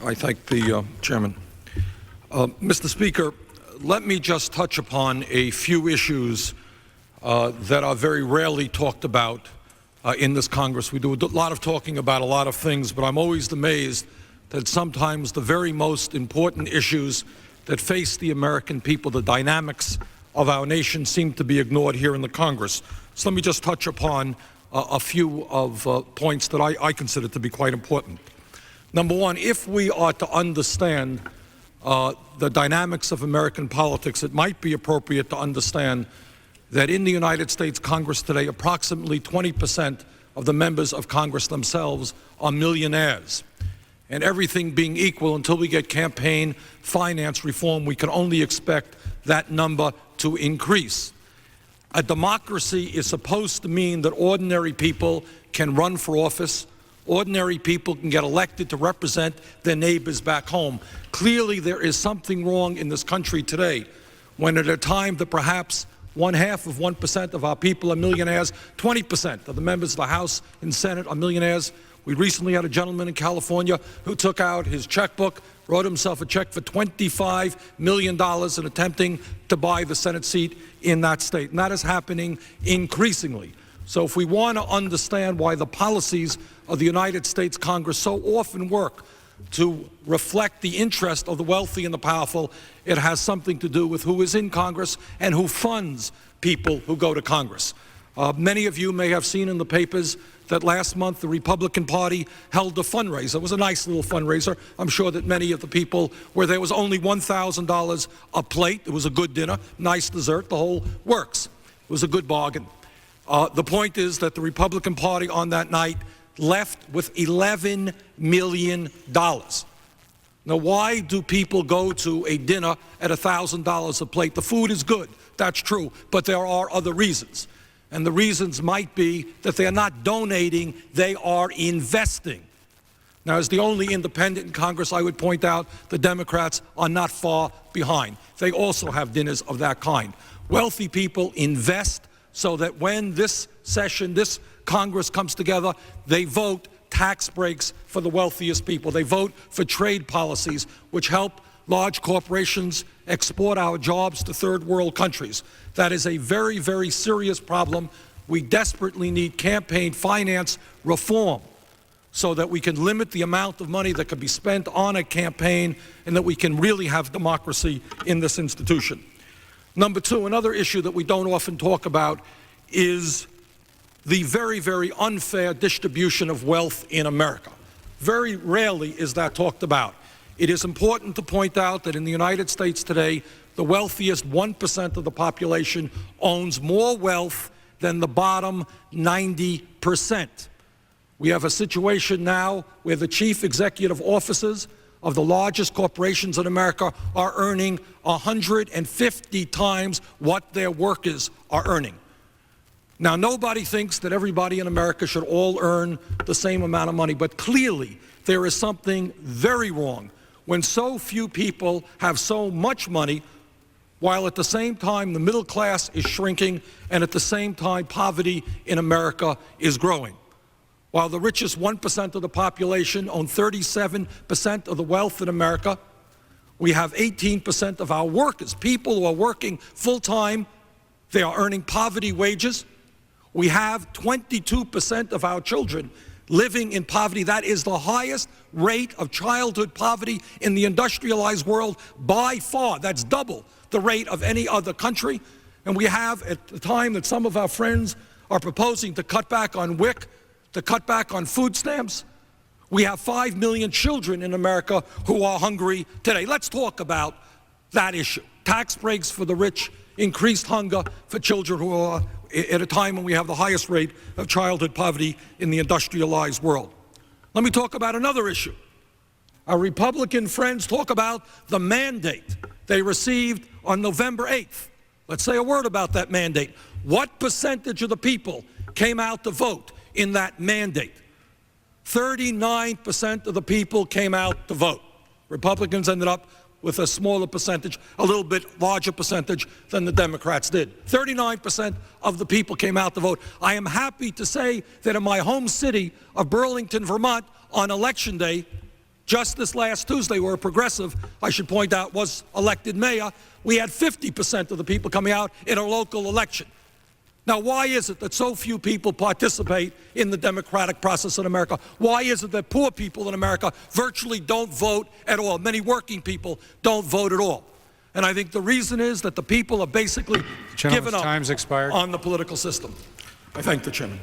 I thank the chairman. Mr. Speaker, let me just touch upon a few issues that are very rarely talked about in this Congress. We do a lot of talking about a lot of things, but I'm always amazed that sometimes the very most important issues that face the American people, the dynamics of our nation, seem to be ignored here in the Congress. So let me just touch upon a few of points that I consider to be quite important. Number one, if we are to understand the dynamics of American politics, it might be appropriate to understand that in the United States Congress today, approximately 20% of the members of Congress themselves are millionaires. And everything being equal, until we get campaign finance reform, we can only expect that number to increase. A democracy is supposed to mean that ordinary people can run for office. Ordinary people can get elected to represent their neighbors back home. Clearly, there is something wrong in this country today when at a time that perhaps 0.5% of our people are millionaires, 20% of the members of the House and Senate are millionaires. We recently had a gentleman in California who took out his checkbook, wrote himself a check for $25 million in attempting to buy the Senate seat in that state. And that is happening increasingly. So if we want to understand why the policies of the United States Congress so often work to reflect the interest of the wealthy and the powerful, it has something to do with who is in Congress and who funds people who go to Congress. Many of you may have seen in the papers that last month the Republican Party held a fundraiser. It was a nice little fundraiser. I'm sure that many of the people where there was only $1,000 a plate. It was a good dinner, nice dessert, the whole works. It was a good bargain. The point is that the Republican Party on that night left with $11 million. Now, why do people go to a dinner at $1,000 a plate? The food is good, that's true, but there are other reasons. And the reasons might be that they are not donating, they are investing. Now, as the only independent in Congress, I would point out the Democrats are not far behind. They also have dinners of that kind. Wealthy people invest so that when this session, this Congress comes together, they vote tax breaks for the wealthiest people. They vote for trade policies which help large corporations export our jobs to third world countries. That is a very, very serious problem. We desperately need campaign finance reform so that we can limit the amount of money that can be spent on a campaign and that we can really have democracy in this institution. Number two, another issue that we don't often talk about is the very, very unfair distribution of wealth in America. Very rarely is that talked about. It is important to point out that in the United States today, the wealthiest 1% of the population owns more wealth than the bottom 90%. We have a situation now where the chief executive officers of the largest corporations in America are earning 150 times what their workers are earning. Now, nobody thinks that everybody in America should all earn the same amount of money, but clearly there is something very wrong when so few people have so much money, while at the same time the middle class is shrinking and at the same time poverty in America is growing. While the richest 1% of the population own 37% of the wealth in America, we have 18% of our workers, people who are working full-time, they are earning poverty wages. We have 22% of our children living in poverty. That is the highest rate of childhood poverty in the industrialized world by far. That's double the rate of any other country. And we have, at the time that some of our friends are proposing to cut back on WIC, to cut back on food stamps, we have 5 million children in America who are hungry today. Let's talk about that issue. Tax breaks for the rich, increased hunger for children who are at a time when we have the highest rate of childhood poverty in the industrialized world. Let me talk about another issue. Our Republican friends talk about the mandate they received on November 8th. Let's say a word about that mandate. What percentage of the people came out to vote in that mandate? 39% of the people came out to vote. Republicans ended up with a smaller percentage, a little bit larger percentage than the Democrats did. 39% of the people came out to vote. I am happy to say that in my home city of Burlington, Vermont, on Election Day, Just this last Tuesday, where a progressive, I should point out, was elected mayor, we had 50% of the people coming out in a local election. Now, why is it that so few people participate in the democratic process in America? Why is it that poor people in America virtually don't vote at all? Many working people don't vote at all. And I think the reason is that the people are basically given up time's expired. on the political system. I thank the chairman.